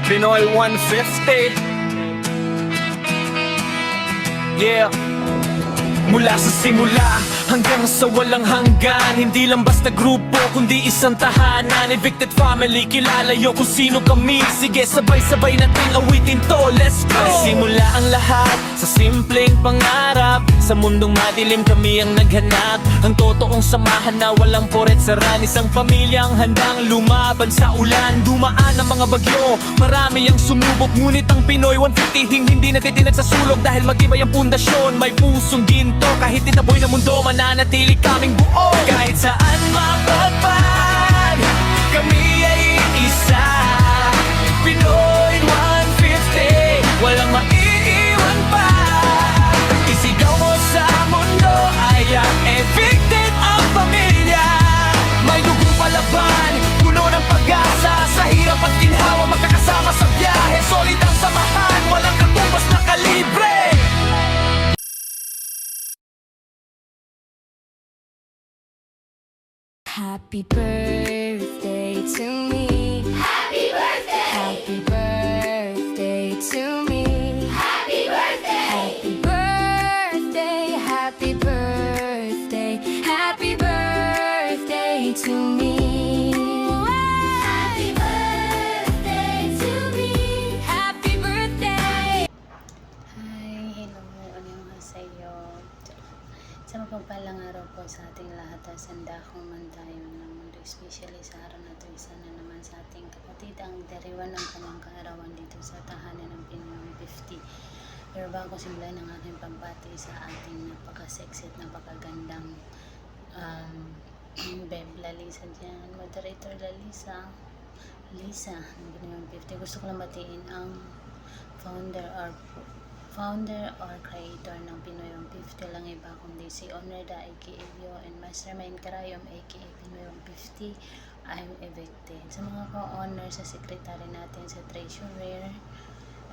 Pinoy 150. Yeah. Mula sa simula hanggang sa walang hanggan, hindi lang basta grupo kundi isang tahanan. Evicted family, kilala yo kung sino kami. Sige sabay-sabay nating awitin to, let's go. Simula ang lahat sa simpleng pangarap. Sa mundong madilim kami ang naghanap. Ang totoong samahan na walang poret saran. Isang pamilyang handang lumaban sa ulan. Dumaan ang mga bagyo, marami ang sumubok. Ngunit ang Pinoy 150 hindi natitinag sa sulok. Dahil matibay ang pundasyon, may pusong ginto. Kahit tinaboy na mundo, mananatili kaming buo. Kahit saan mapagpag, kami ay isa. Pinoy 150, walang maiiwan pa. Isigaw mo sa mundo, I am evicted ang pamilya. May dugong palaban, puno ng pag-asa. Sa hirap at ginhawa, magkakasama sa biyahe. Solid ang samahan, walang katumbas na kalibre. Happy birthday to me. Happy birthday! Happy birthday to me. Happy birthday! Happy birthday, happy birthday, happy birthday to me. Happy birthday to me! Happy birthday! Hi, hello, annyeonghaseyo. Sa mapagpalang araw po sa ating lahat, sanda kung man tayo ng mundo, especially sa araw na ito, isa na naman sa ating kapatid ang deriwan ng kanyang kaarawan dito sa tahanan ng Pinoy 50. Pero bago simulan ang aking pagbati sa ating napaka-sexy at napakagandang Beb Lalisa dyan, moderator Lalisa ng Pinoy 50, gusto ko lang batiin ang founder or creator ng Pinoy 150, lang iba kundi si Onerda aka Yo and Mastermind Karayom aka Pinoy 150. I'm evicted. Sa mga co-owner, sa secretary natin, sa treasurer,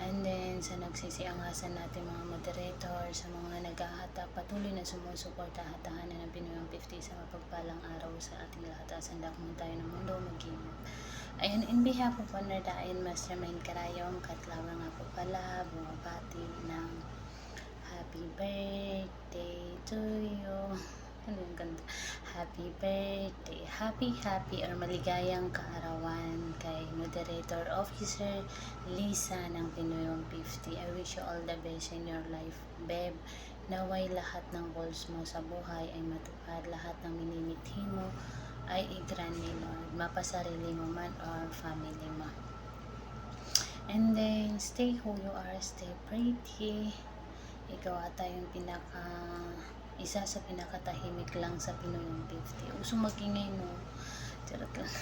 and then sa nagsisiangasan natin mga moderator, sa mga naghahatak, patuloy na sumusuporta hatahanan ng Pinoy 150 sa mapagpalang araw sa ating lahat. Asanda kung tayo ng mundo maging. Ayun, in behalf of Onerda and Mastermind Karayom, Katlawa nga po pala, bumabati ng happy birthday to you. Ano yung ganda? Happy birthday, happy or maligayang kaarawan kay Moderator Officer Lisa ng Pinoy 150. I wish you all the best in your life, Beb. Naway lahat ng goals mo sa buhay ay matupad, lahat ng minimithi mo ay i-grant ni Lord, mapasarili mo man or family mo. And then, stay who you are, stay pretty. Ikaw ata yung isa sa pinakatahimik lang sa Pinoy 150. Usong magingay, no? Charot lang.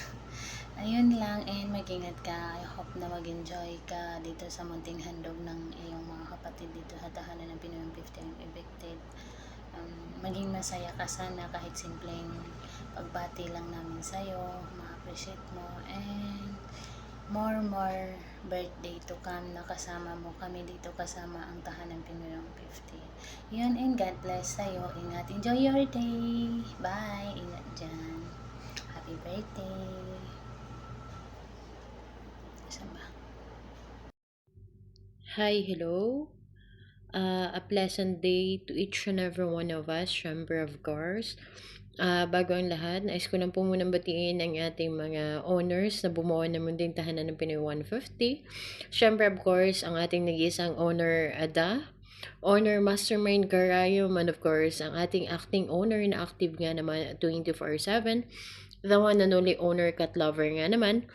Ayun lang, and mag-ingat ka. I hope na mag-enjoy ka dito sa munting handog ng iyong mga kapatid dito sa tahanan ng Pinoy 150 ang evicted. Maging masaya ka sana kahit simpleng pagbati lang namin sa'yo, ma-appreciate mo, and more birthday to come na kasama mo kami dito, kasama ang tahanan Pinoy 150. Yun, and God bless sa'yo. Ingat, enjoy your day. Bye, ingat dyan. Happy birthday. Saan ba? Hi, hello. A pleasant day to each and every one of us, syempre of course. Bago ang lahat, nais ko lang po munang batiin ang ating mga owners na bumuo ng munding tahanan ng Pinoy 150. Syempre of course, ang ating nag-iisang owner, Ada. Owner Mastermind Karayom, and of course, ang ating acting owner na active nga naman 24/7. The one and only owner, cat lover nga naman.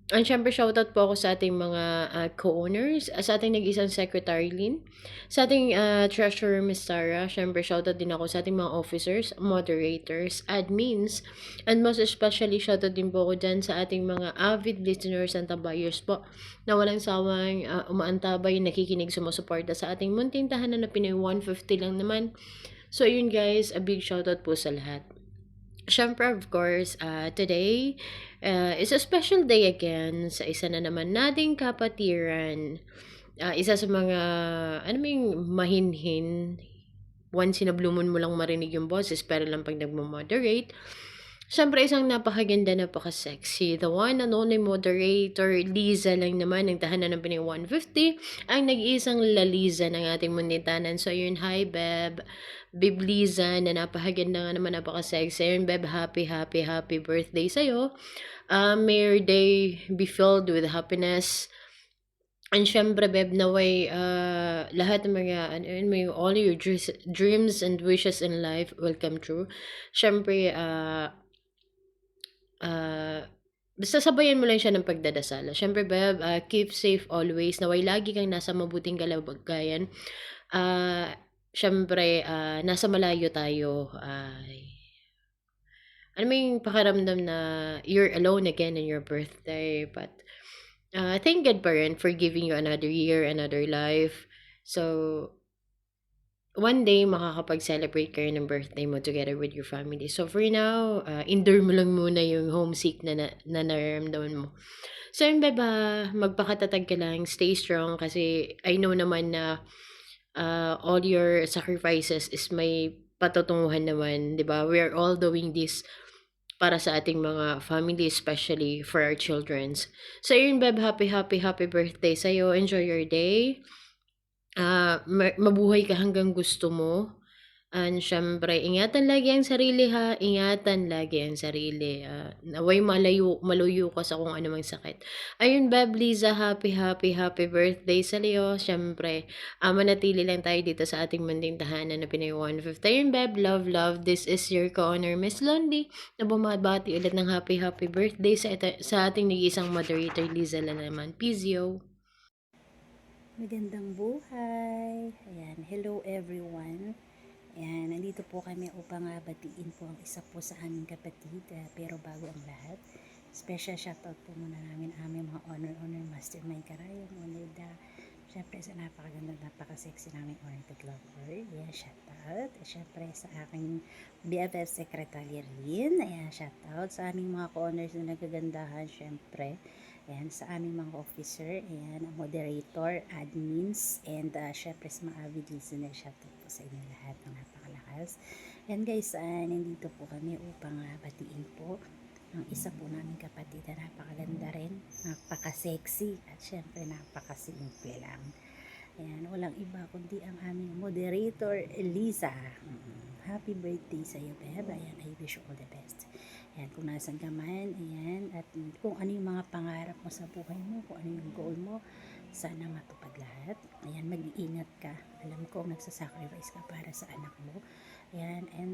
And syempre, shoutout po ako sa ating mga co-owners, sa ating nag-isang secretary Lynn, sa ating treasurer Miss Sarah. Syempre, shoutout din ako sa ating mga officers, moderators, admins, and most especially, shoutout din po ako dyan sa ating mga avid listeners and tabayers po na walang sawang umaantabay, nakikinig, sumusuporta sa ating munting tahanan na Pinoy 150 lang naman. So, yun guys, a big shoutout po sa lahat. Syempre, of course, today is a special day again sa isa na naman nating kapatiran. Isa sa mga, mahinhin. Once sinablumon mo lang marinig yung boses, pero lang pag nagmo-moderate. Siyempre isang napakaganda, napaka-sexy, the one and only moderator, Liza lang naman, ang tahanan ng Pinoy 150, ang nag-iisang Laliza ng ating munditanan. So yun, hi Beb, Beb Liza, na napakaganda nga naman, napaka-sexy. Ayun Beb, happy, happy, happy birthday sa'yo. May your day be filled with happiness. And syempre, Beb, naway lahat ng mga, ano yun, may all your dreams and wishes in life will come true. Syempre, basta sabayan mo lang siya ng pagdadasal. Syempre, Beb, keep safe always. Naway lagi kang nasa mabuting kalagayan. Syempre, nasa malayo tayo. Ano mo yung pakiramdam na you're alone again in your birthday, but thank God pa rin for giving you another year, another life. So, one day, makakapag-celebrate kayo ng birthday mo together with your family. So, for now, endure mo lang muna yung homesick na nararamdaman mo. So, yun, beba, magpakatatag ka lang, stay strong, kasi I know naman na all your sacrifices is may patutunguhan naman, di ba? We are all doing this para sa ating mga family, especially for our children's. So, yun, Beb, happy, happy, happy birthday sa'yo. Enjoy your day. Mabuhay ka hanggang gusto mo. And syempre, ingatan lagi ang sarili ha. Ingatan lagi ang sarili. Naway maluyo ka sa kung anumang sakit. Ayun, Beb Liza, happy, happy, happy birthday sa Leo. Syempre, manatili lang tayo dito sa ating munding tahanan na Pinoy 150. Ayun, Beb, love, love. This is your co-honor, Miss Lonely, na bumabati ulit ng happy, happy birthday sa ating nag-iisang moderator, Liza lang naman. Pizio. Magandang buhay! Ayan, hello everyone! Ayan, nandito po kami upang batiin po ang isa po sa aming kapatid. Pero bago ang lahat, special shoutout po muna namin aming mga honor mastermind karayong Oneda. Siyempre sa napakaganda, napaka-sexy namin oriented lover. Ayan, shoutout. Siyempre sa aking BFF Secretary Lynn. Ayan, shoutout sa aming mga co-honors na nagagandahan. Siyempre, ayan, sa aming mga officer, ayan, moderator, admins, and syempre sa mga avid listener, shoutout po sa inyo lahat ng napakalakas. Ayan guys, nandito po kami upang batiin po ang isa po namin kapatid na napakaganda rin, napaka-sexy, at syempre napaka-simple lang. Ayan, walang iba kundi ang aming moderator, Elisa. Happy birthday sa iyo, Beb. Ayan, I wish you all the best. Ayan, kung nasan ka man, ayan, at kung ano yung mga pangarap mo sa buhay mo, kung ano yung goal mo, sana matupad lahat. Ayan, mag-iingat ka. Alam ko, nagsasacrifice ka para sa anak mo. Ayan, and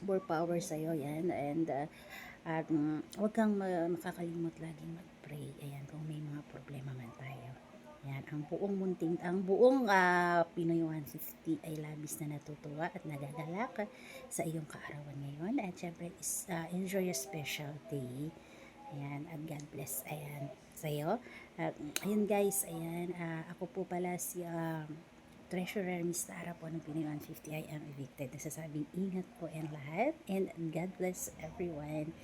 more power sa'yo, yan. And huwag kang makakalimot laging mag-pray. Ayan, kung may mga problema man tayo. Ayan, ang buong Pinoy 150 ay labis na natutuwa at nagagalak sa iyong kaarawan ngayon. At syempre, enjoy your special day. Ayan, at God bless. Ayan, sa'yo. Ayan guys, ayan, ako po pala si Treasurer Miss Tara po ng Pinoy 150. I am evicted. Nasasabing ingat po ang lahat. And God bless everyone.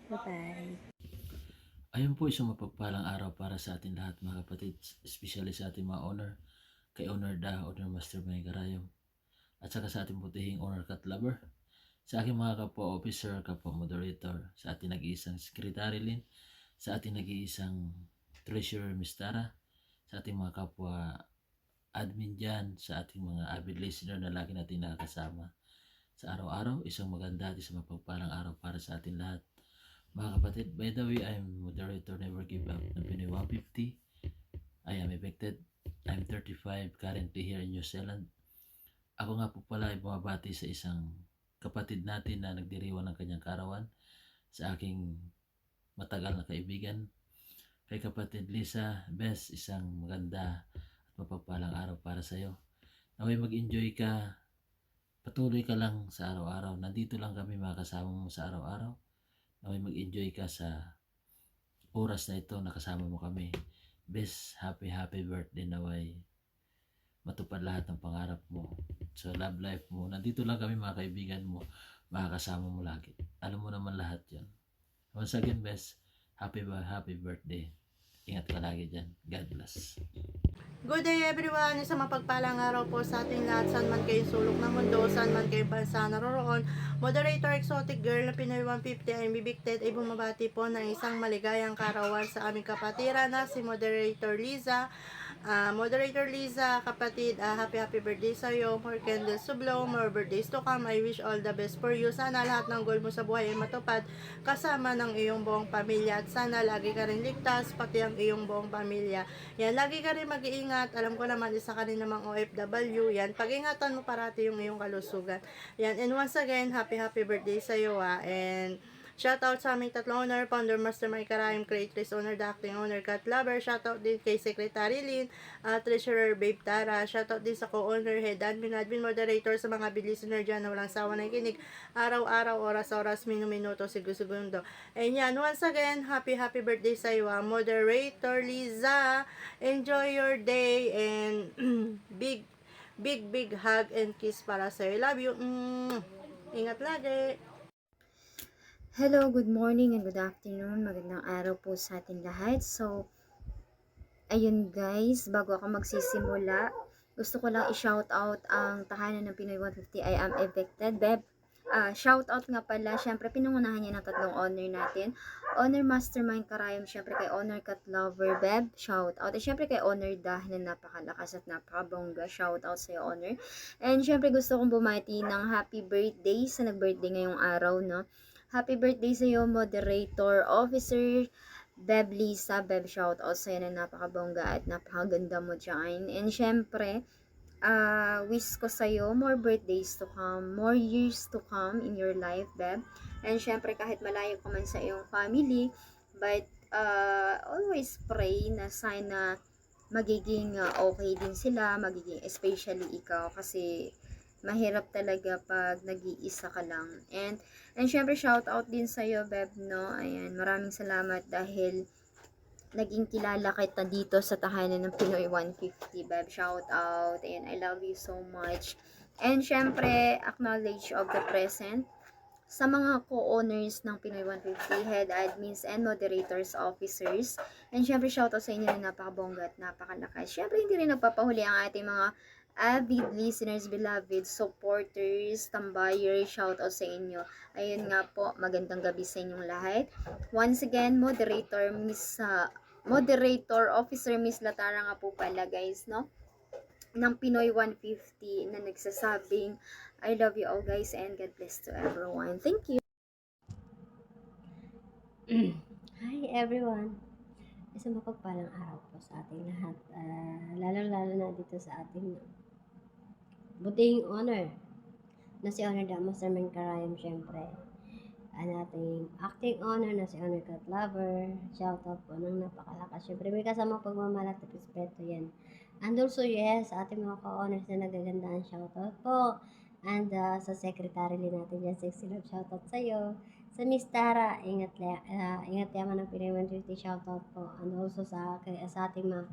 Bye-bye. Ayun po, isang mapagpalang araw para sa atin lahat mga kapatid, especially sa ating mga honor, kay Honor Da, Honor Master May Karayom, at saka sa ating putihing Honor Cat Lover, sa aking mga kapwa officer, kapwa moderator, sa ating nag-iisang Secretary Lin, sa ating nag-iisang Treasurer Mistara, sa ating mga kapwa admin dyan, sa ating mga avid listener na lagi natin nakakasama sa araw-araw. Isang maganda at isang mapagpalang araw para sa atin lahat. Mga kapatid, by the way, I'm moderator Never Give Up ng Pinoy 150. I am evicted. I'm 35, currently here in New Zealand. Ako nga po pala ay bumabati sa isang kapatid natin na nagdiriwang ng kanyang kaarawan, sa aking matagal na kaibigan, kay kapatid Lisa. Best, isang maganda at mapagpalang araw para sa iyo. Naway mag-enjoy ka, patuloy ka lang sa araw-araw. Nandito lang kami makasama mo sa araw-araw. Naway mag-enjoy ka sa oras na ito, nakasama mo kami. Best, happy birthday. Naway matupad lahat ng pangarap mo sa love life mo. Nandito lang kami mga kaibigan mo, makakasama mo lagi. Alam mo naman lahat yan. Once again, Best, happy birthday. Ingat ka lagi dyan. God bless. Good day everyone! Isang mapagpalang araw po sa ating lahat, saan man kayo sulok ng mundo, saan man kayo bansa naroroon. Moderator Exotic Girl na Pinoy 150 ay bibigted ay bumabati po ng isang maligayang karawan sa aming kapatira na si Moderator Liza. Moderator Liza, kapatid, happy birthday sa iyo. More candles to blow, more birthdays to come. I wish all the best for you. Sana lahat ng goal mo sa buhay ay matupad kasama ng iyong buong pamilya. At sana lagi ka rin ligtas, pati ang iyong buong pamilya. Yan, lagi ka rin mag-iingat. Alam ko naman, isa ka rin namang OFW. Yan, pag-ingatan mo parati yung iyong kalusugan. Yan, and once again, happy birthday sa iyo. And shoutout sa aming tatlong owner, Founder Master Mike Karayom, Creatress Owner, The Acting Owner, Cat Lover. Shoutout din kay Secretary Lynn, Treasurer Babe Tara. Shoutout din sa co-owner, Head Admin Moderator, sa mga listener dyan na walang sawa ng kinig. Araw-araw, oras-oras, minuto, segundo. And yan, once again, happy birthday sa iyo, Moderator Liza. Enjoy your day and big hug and kiss para sa iyo. Love you. Ingat lagi. Hello, good morning and good afternoon. Magandang araw po sa atin lahat. So, ayun guys, bago ako magsisimula, gusto ko lang i-shout out ang tahanan ng Pinoy 150 I Am Evicted. Beb, shout out nga pala, syempre pinungunahan niya ng tatlong owner natin. Owner Mastermind Karayom, syempre kay Owner Cat Lover, Beb, shout out. At syempre kay Owner Dah na napakalakas at napakabongga, shout out sa Owner. And syempre gusto kong bumati ng happy birthday sa nag-birthday ngayong araw, no? Happy birthday sa iyo, Moderator Officer Beb Lisa. Beb, shout out sa iyo na napakabongga at napakaganda mo dyan. And syempre, wish ko sa iyo more birthdays to come, more years to come in your life, Beb. And syempre, kahit malayo ka man sa iyong family, but always pray na sana magiging okay din sila, magiging especially ikaw, kasi mahirap talaga pag nag-iisa ka lang. And syempre, shout out din sa iyo, Beb, no? Ayan, maraming salamat dahil naging kilala kita dito sa tahanan ng Pinoy 150, Beb. Shout out. Ayan, I love you so much. And syempre, acknowledge of the present sa mga co-owners ng Pinoy 150, head admins and moderators, officers. And syempre, shout out sa inyo na napakabongga at napakalakas. Syempre, hindi rin nagpapahuli ang ating mga avid listeners, beloved supporters, tambayers, shout out sa inyo. Ayun nga po, magandang gabi sa inyong lahat. Once again, moderator officer Miss Latara nga po pala, guys, no? Ng Pinoy 150 na nagsasabing I love you all, guys, and God bless to everyone. Thank you. Hi everyone! Isang mapagpalang araw po sa ating lahat. Lalo na dito sa ating buting honor na si Honor Da Mastermind Karayom, syempre. Ang ating acting honor na si Honor Cat Lover. Shout out po ng napakalakas. Syempre, may kasama pagmamalat at respeto yan. And also, yes, sa ating mga ka-honors na nagagandaan, shout out po. And sa secretary din natin dyan, sexy love, shout out sa'yo. Sa Miss Tara, ingat yaman ng Pinoy 150, shout out po. And also sa ating mga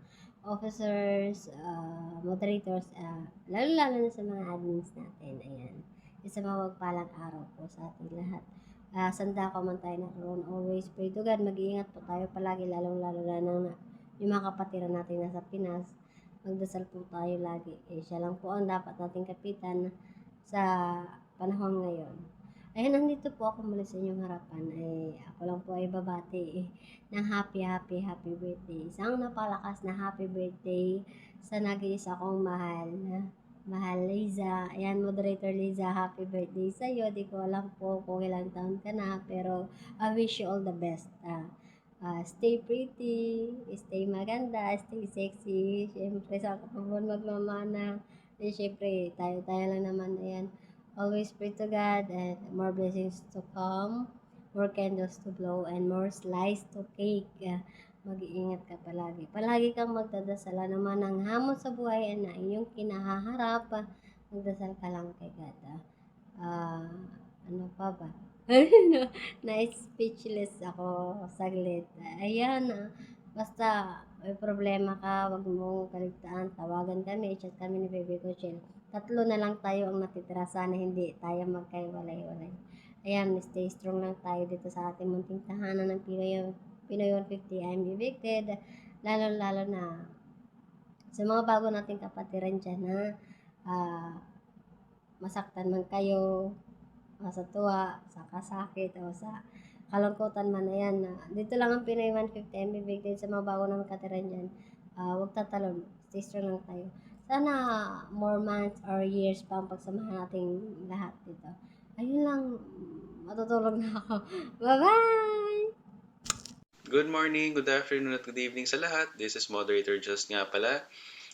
officers, moderators, lalo na sa mga admins natin. Ayan. Isang mawagpalang araw po sa ating lahat. Sanda ko man tayo naroon, always pray to God. Mag-iingat po tayo palagi, lalo na yung mga kapatiran natin nasa Pinas. Magdasal po tayo lagi. Siya lang po ang dapat nating kapitan sa panahon ngayon. Ayun, nandito po ako muli sa inyong harapan. Ako lang po ay babati ng happy birthday. Isang napalakas na happy birthday sa nag-iisa kong mahal Liza. Ayan, Moderator Liza, happy birthday sa iyo. Di ko alam po kung ilang taon ka na, pero I wish you all the best. Stay pretty, stay maganda, stay sexy. Siyempre, sa kapabon magmamana. Siyempre, tayo lang naman. Ayan. Always pray to God and more blessings to come, more candles to blow, and more slice to cake. Mag-iingat ka palagi. Palagi kang magdadasal naman ng hamon sa buhay na iyong kinahaharap. Magdasal ka lang kay God. Ano pa ba? Na-speechless ako saglit. Ayan, basta may problema ka, wag mo kaligtaan, tawagan kami, chat kami ni Baby Coachel. 3 na lang tayo ang natitira, sana hindi tayo magkaiwalay-walay. Ayan, stay strong lang tayo dito sa ating munting tahanan ng Pinoy 150. I'm evicted. lalo-lalo na sa mga bago nating kapatiran dyan na masaktan man kayo, sa tuwa, sa kasakit, o sa kalungkutan man na yan. Dito lang ang Pinoy 150 MBB din sa mga bago naman katiran dyan. Huwag tatalon, stay strong lang tayo. Sana more months or years pa ang pagsamahan nating lahat dito. Ayun lang, matutulog na ako. Bye-bye! Good morning, good afternoon at good evening sa lahat. This is Moderator Just nga pala.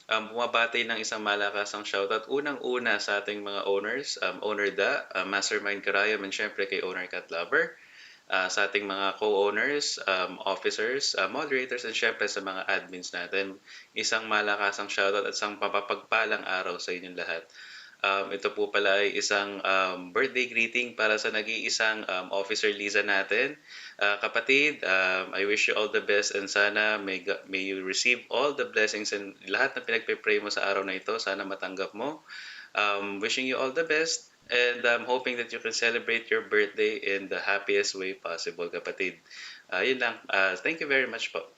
Bumabati ng isang malakasang shoutout. Unang-una sa ating mga owners, Owner Da, Mastermind Karayom, and syempre kay Owner Cat Lover. Sa ating mga co-owners, officers, moderators, and syempre sa mga admins natin. Isang malakasang shoutout at isang papapagpalang araw sa inyong lahat. Ito po pala ay isang birthday greeting para sa nag-iisang Officer Liza natin. Kapatid, I wish you all the best and sana may you receive all the blessings and lahat na pinagpe-pray mo sa araw na ito, sana matanggap mo. Wishing you all the best and I'm hoping that you can celebrate your birthday in the happiest way possible, kapatid. Yun lang. Thank you very much po.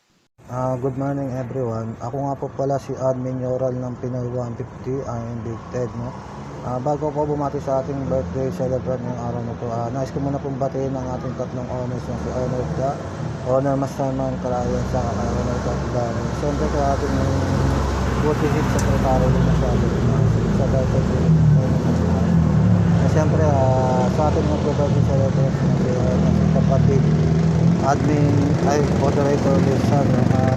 Good morning everyone. Ako nga po pala si Admin Yoral ng Pinoy 150. I am Big Ted, no? Bago po bumati sa ating birthday celebrate ngayong araw na to, nais ko muna pong batiin ang ating tatlong owners na si Owner Da, Owner Masterman Karayan, sa Owner Cat. Siyempre sa ating buti hit secretary din na sa birthday siyempre sa ating mag-birthday celebrate na si kapatid admin ay moderator Lisa,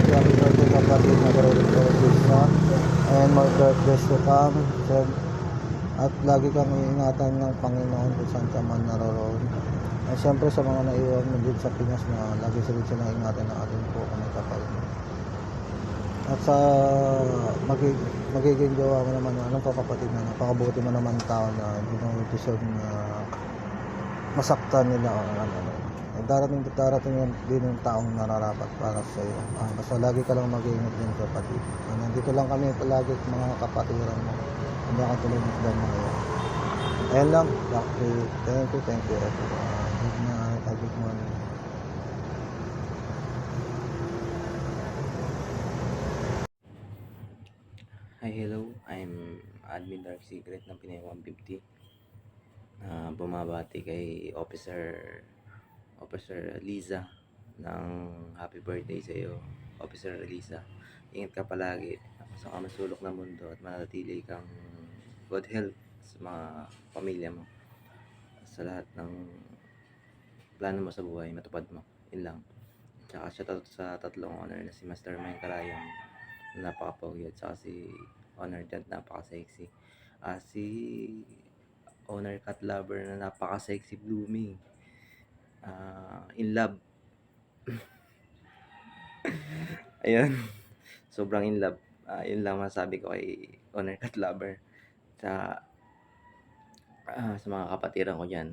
happy birthday kapatid moderator Lisa, and more birthdays to come. At lagi kang iingatan ng Panginoon kung saan ka man naroroon. At siyempre sa mga naiwan mo din sa Pinas na lagi sila ingatan ng ating po kung may kapal. At sa magiging jowa mo naman, anong kapatid na napakabuti mo naman tao na hindi mo deserve na masaktan nila o ano. Darating din yung taong nararapat para sa iyo. Basta lagi ka lang mag-iingat din kapatid. Nandito lang kami palagi mga kapatiran mo. Hindi ako tulad ng mga ngayon. Ayan lang. Thank you everyone. Good night. Good morning. Hi, hello. I'm Admin Dark Secret ng Pinoy 150. Bumabati kay Officer Liza ng happy birthday sa iyo, Officer Liza. Ingat ka palagi sa kamasulok ng mundo at manatili kang good health sa mga pamilya mo. Sa lahat ng plano mo sa buhay, matupad mo. Yun lang. Tsaka shoutout sa tatlong owner na si Mastermind Karayom, napaka-pogi, at saka si Owner Dad, napaka-sexy. Si Owner Cat Lover na napaka-sexy blooming. In love. Ayun. Sobrang in love. Yun lang masabi ko kay Owner Cat Lover. Sa mga kapatiran ko dyan.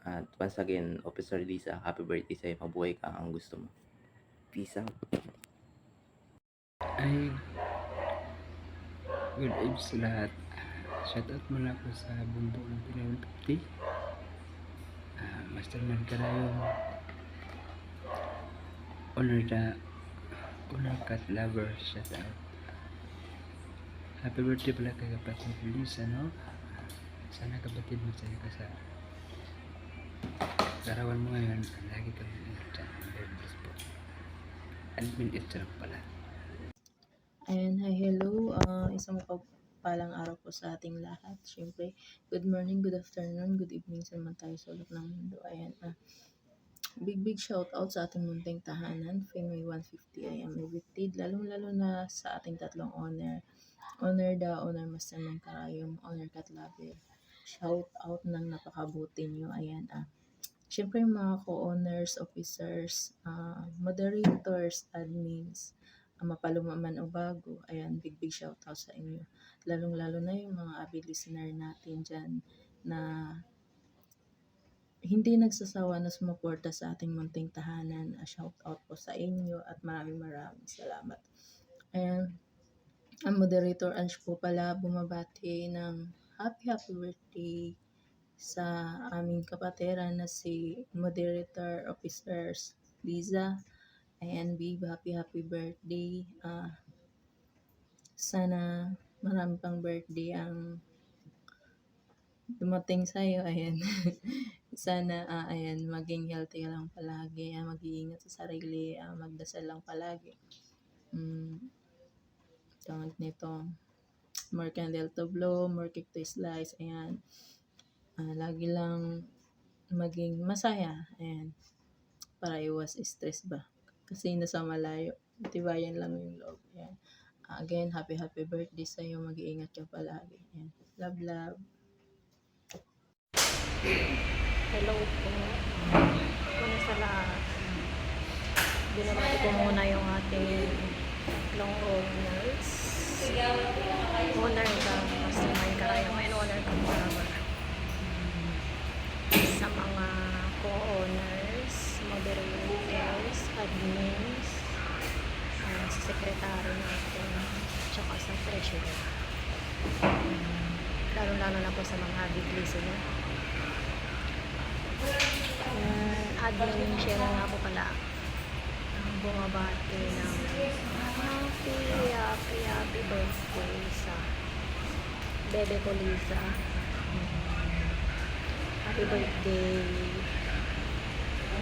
At once again, Officer Lisa, happy birthday sa'yo. Mabuhay ka ang gusto mo. Peace out. Ay, good evening sa lahat. Shoutout muna po sa bumbo ng Pinoy 150. Masterman Karayom, Owner Da, Owner Cat Lover, shoutout. Happy birthday pala kay kapatid Lisa, no? Sana kapatid masaya ka sa larawan mo ngayon. Lagi kang ingat dyan. God bless po. Admin Itcharap pala. Ayan, hi, hello. Isang mapagpalang araw po sa ating lahat. Siyempre, good morning, good afternoon, good evening sa naman tayo sa ulok ng mundo. Ayan, big shout out sa ating munting tahanan, Pinoy 150. I am evicted, lalong-lalo na sa ating tatlong owner. Owner Da, Owner Masterman Karayom, Owner Cat Lover. Shout out ng napakabuti nyo. Ayan, siyempre mga co-owners, officers, moderators, admins, mapaluma man o bago, ayan, big shout out sa inyo. Lalong-lalo na yung mga avid listener natin dyan na hindi nagsasawa na sumuporta sa ating munting tahanan. Shout out po sa inyo at maraming salamat. Ayan, ang moderator Ange po pala bumabati ng happy birthday sa aming kapatiran na si Moderator Officers Liza Ayan, babe, happy birthday. Sana marami pang birthday ang dumating sa'yo. Ayan. Sana, ayan, maging healthy ka lang palagi. Mag-iingat sa sarili. Magdasal lang palagi. Tawag nito, more candle to blow, more cake to slice. Ayan. Lagi lang maging masaya. Ayan. Para iwas stress ba. Kasi nasa malayo. Tibayan lang yung loob. Ayan. Again, happy birthday sa'yo. Mag-iingat ka palagi. Ayan. Love, love. Hello po. Una sa lahat, binabati ko muna yung ating tatlong owners. Owner ka, Mastermind Karayom, and owner ka Forever. Sa mga co-owners, moderators, admins, sa secretary natin, tsaka sa treasurer. Lalo-lalo na po sa mga big listener. Admin share nga po pala ang bumabati ng happy birthday sa bebe ko Liza. Happy birthday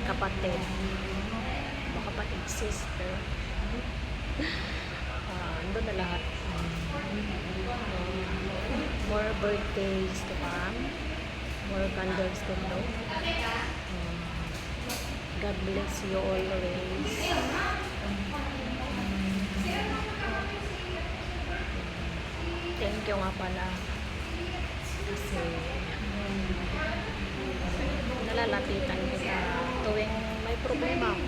kapatid sister. Andun na lahat. More birthdays to come, more candles to blow. God bless you always. Thank you nga pala kasi nalalapitan kita tuwing may problema ako.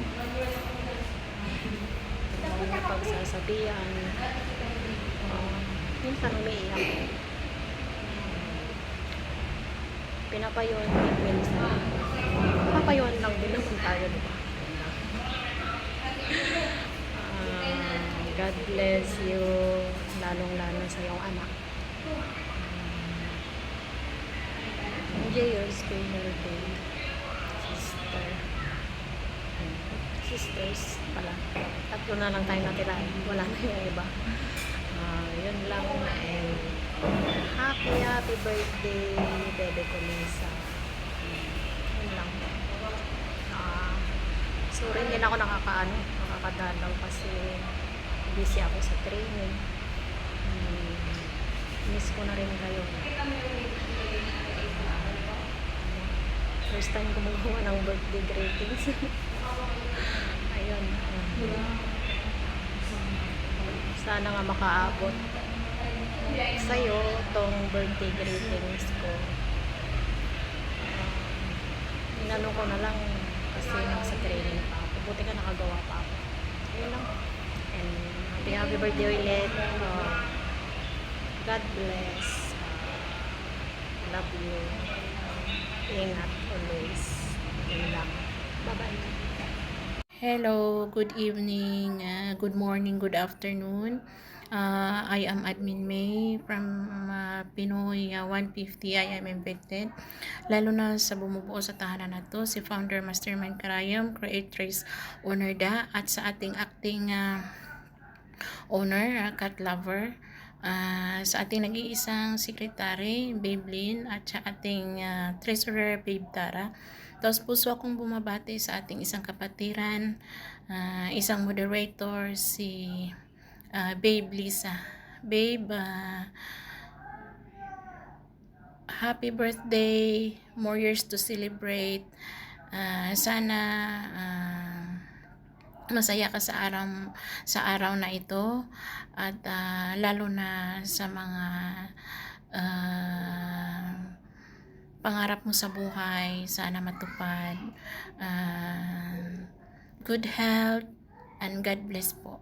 May pagsasabihan, minsan umiiyak. Pinapayon din minsan. Papayon lang din naman tayo, diba? God bless you, lalong-lalo sa iyong anak. Enjoy your special day, sister. Sisters pala. Tatlo na lang tayo natira. Wala na yung iba. Yun lang. And happy birthday, bebe ko Lisa. Yun lang. Sorry, hindi na ako nakakadalaw kasi busy ako sa training. Miss ko na rin kayo. First time ko magawa ng birthday greetings. Ayun. Sana nga makaabot sa'yo tong birthday greetings ko. Inano ko na lang kasi nasa training pa ako. Buti ka nakagawa pa ako. Ayun lang. And happy birthday ulit. God bless. Love you. Ingat always. Yun lang. Bye-bye. Hello, good evening, good morning, good afternoon. I am Admin May from Pinoy 150. I am invited. Lalo na sa bumubuo sa tahanan na to, si Founder Mastermind Karayom, Creatrix Owner Da, at sa ating acting owner, Cat Lover, sa ating nag-iisang secretary, Babe Lynn, at sa ating treasurer, Babe Tara. Tapos puso akong bumabati sa ating isang kapatiran, isang moderator, si Babe Lisa. Babe, happy birthday, more years to celebrate. Sana masaya ka sa araw na ito, at lalo na sa mga pangarap mo sa buhay, sana matupad. Good health and God bless po.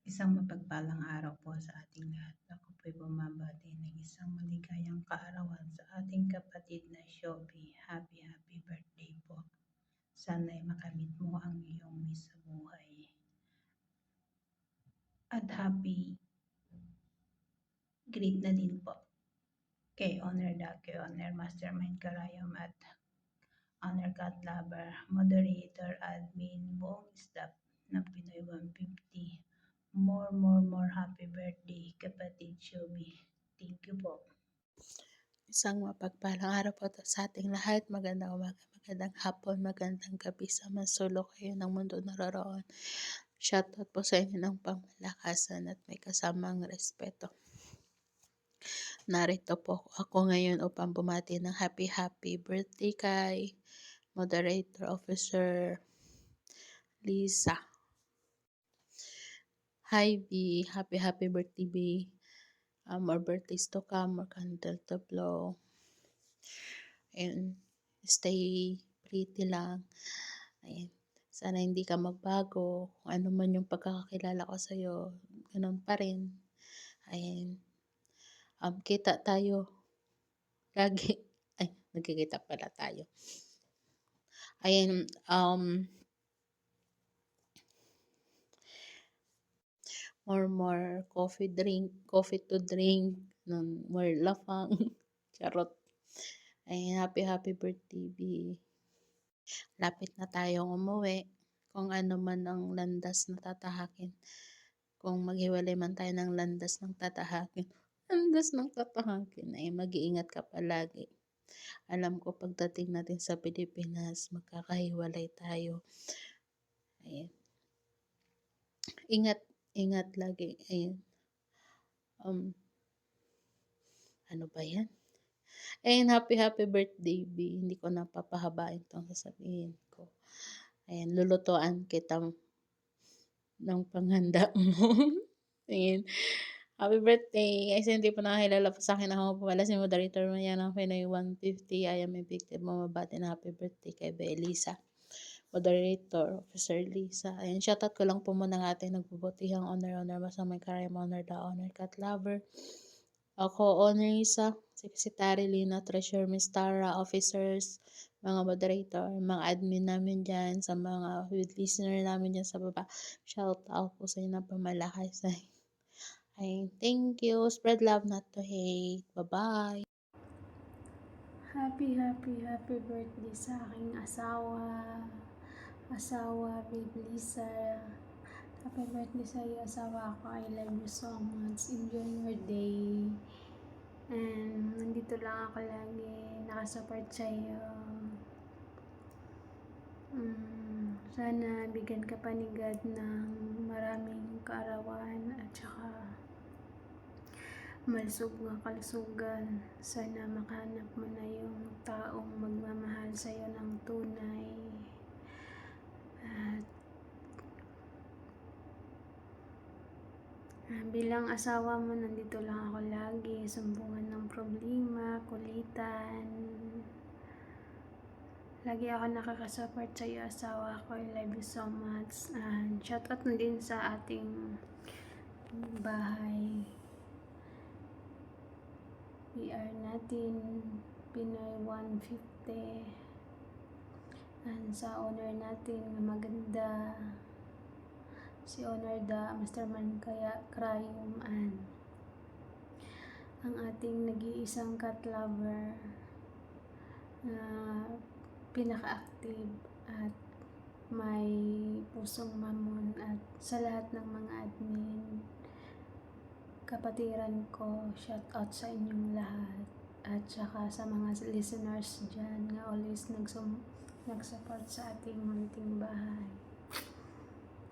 Isang mapagpalang araw po sa ating lahat. Ako po'y bumabati ng isang maligayang kaarawan sa ating kapatid na Shobi. Happy birthday po. Sana'y makamit mo ang iyong wish sa buhay. At happy greet na din po kay Owner Da, kay Owner Mastermind Karayom, at Honor Cat Lover, Moderator, Admin, buong staff ng Pinoy 150. More happy birthday, kapatid Shelby. Thank you po. Isang mapagpalang araw po sa ating lahat. Magandang umaga, magandang hapon, magandang gabi sa masulok kayo ng mundo naroroon. Shoutout po sa inyo ng pangmalakasan at may kasamang respeto. Narito po ako ngayon upang bumati ng happy birthday kay Moderator Officer Lisa. Hi B, happy birthday B. More birthdays to come, more candle to blow. And stay pretty lang. Ayan. Sana hindi ka magbago. Kung ano man yung pagkakakilala ko sa'yo, ganun pa rin. Ayan. Kita tayo. Lagi. Ay, nagkikita pala tayo. Ayan. More coffee to drink. More lafang. Charot. Ayan, happy birthday, B. Lapit na tayong umuwi. Kung ano man ang landas na tatahakin. Kung maghiwalay man tayo ng landas ng tatahakin. Ay mag-iingat ka palagi. Alam ko pagdating natin sa Pilipinas, magkakahiwalay tayo. Ayan. Ingat lagi. Ayan. Ano ba yan? Ayan, happy birthday, B. Hindi ko napapahabain itong sasabihin ko. Ayan, lulutuan kita ng panghanda mo. Ayan. Happy birthday. Kasi hindi po nakakilala po sa akin. Ako po pala si Moderator Maya ng Pinoy 150. I am evicted. Mamabati na happy birthday kay Belisa. Moderator, Officer Lisa. Ayan, shoutout ko lang po muna ng ating nagbubutihang honor, masamay karayam, honor da, honor cat lover. Ako, honor Lisa, Secretary Lina, Treasurer Miss Tara, officers, mga moderator, mga admin namin dyan, sa mga with listener namin dyan sa baba. Shoutout po sa inyo na pamalakas. Ay, thank you. Spread love, not to hate. Bye-bye. Happy birthday sa aking asawa, baby Lisa. Happy birthday sa iyo, asawa ko. I love you so much. Enjoy your day. And nandito lang ako lagi, nakasupport sa iyo. Sana bigyan ka pa ni God ng maraming kaarawan at saka malusog nga kalusugan. Sana makahanap mo na yung taong magmamahal sa iyo ng tunay. At bilang asawa mo, nandito lang ako lagi. Sumbungan ng problema, kulitan. Lagi ako nakakasupport sa iyo, asawa ko. I love you so much. And shoutout na din sa ating bahay. PR natin, Pinoy 150. And sa owner natin na maganda, si Honor da, Masterman Crayum, and ang ating nag-iisang cat lover na pinaka-active at may pusong mamon, at sa lahat ng mga admin, kapatiran ko, shout out sa inyong lahat, at saka sa mga listeners dyan na always nag-support sa ating munting bahay.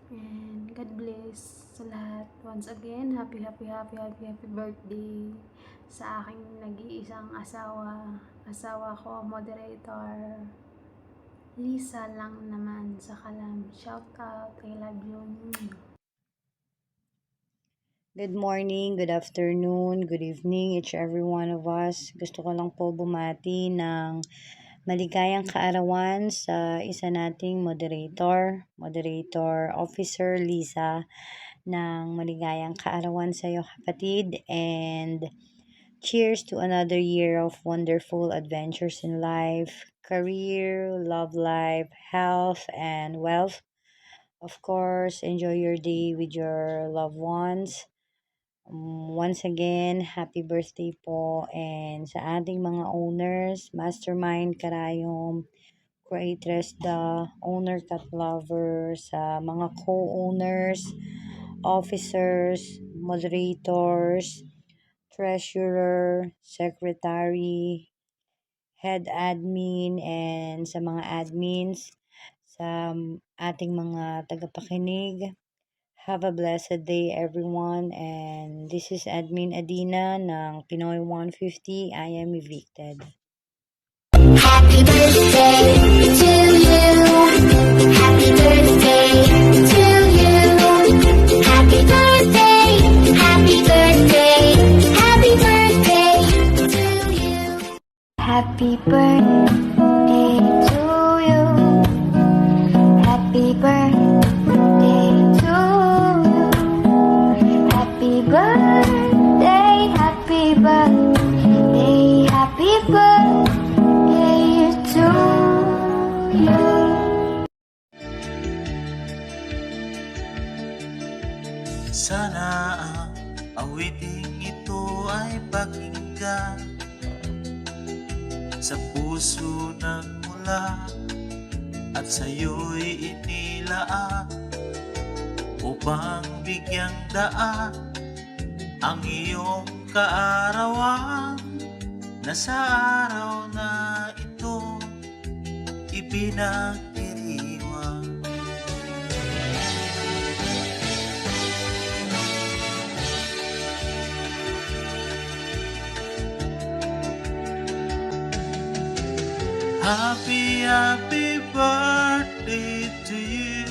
And God bless sa lahat. Once again, happy birthday sa aking nag-iisang asawa ko, Moderator Lisa lang naman sa Kalam. Shout out, I love you. Good morning, good afternoon, good evening, each every one of us. Gusto ko lang po bumati ng maligayang kaarawan sa isa nating moderator Officer Lisa, ng maligayang kaarawan sa iyo, kapatid, and cheers to another year of wonderful adventures in life, career, love life, health, and wealth. Of course, enjoy your day with your loved ones. Once again, happy birthday po, and sa ating mga owners, Mastermind Karayom, creators, the owner cat lover, sa mga co-owners, officers, moderators, treasurer, secretary, head admin, and sa mga admins, sa ating mga tagapakinig. Have a blessed day everyone, and this is Admin Adina ng Pinoy 150. I am evicted. Happy birthday to you. Happy birthday to you. Happy birthday. Happy birthday. Happy birthday to you. Happy birthday to you. Happy birthday to you. Happy birthday, happy birthday, happy birthday to you. Sana ang awiting ito ay pakinggan sa puso ng mula at sa'yo'y inilaan upang bigyang daan ang iyong kaarawan na sa araw na ito ipinagdiriwang. Happy, happy birthday to you.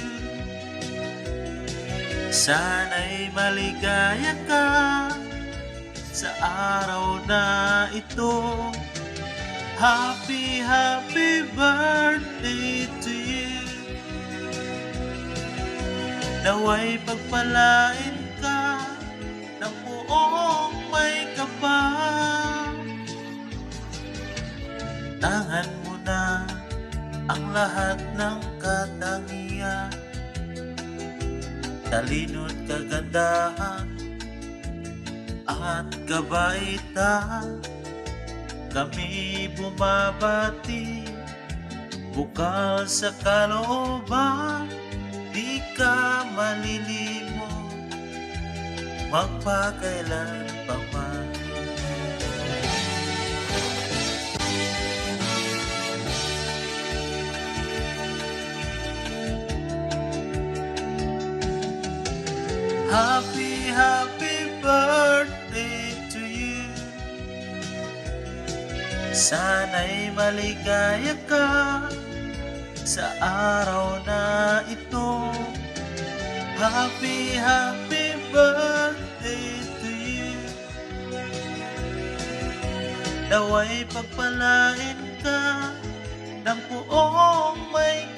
Sana'y maligaya ka sa araw na ito. Happy, happy birthday to you. Naway pagpalain ka ng buong may kapal. Tangan mo na ang lahat ng katangian, talino't kagandahan at kabaitan. Kami bumabati, bukal sa kalooban, di ka malilimot magpakailan pa man. Happy, happy birthday to you. Sana'y maligaya ka sa araw na ito. Happy, happy birthday to you. Naway pagpalain ka ng buong may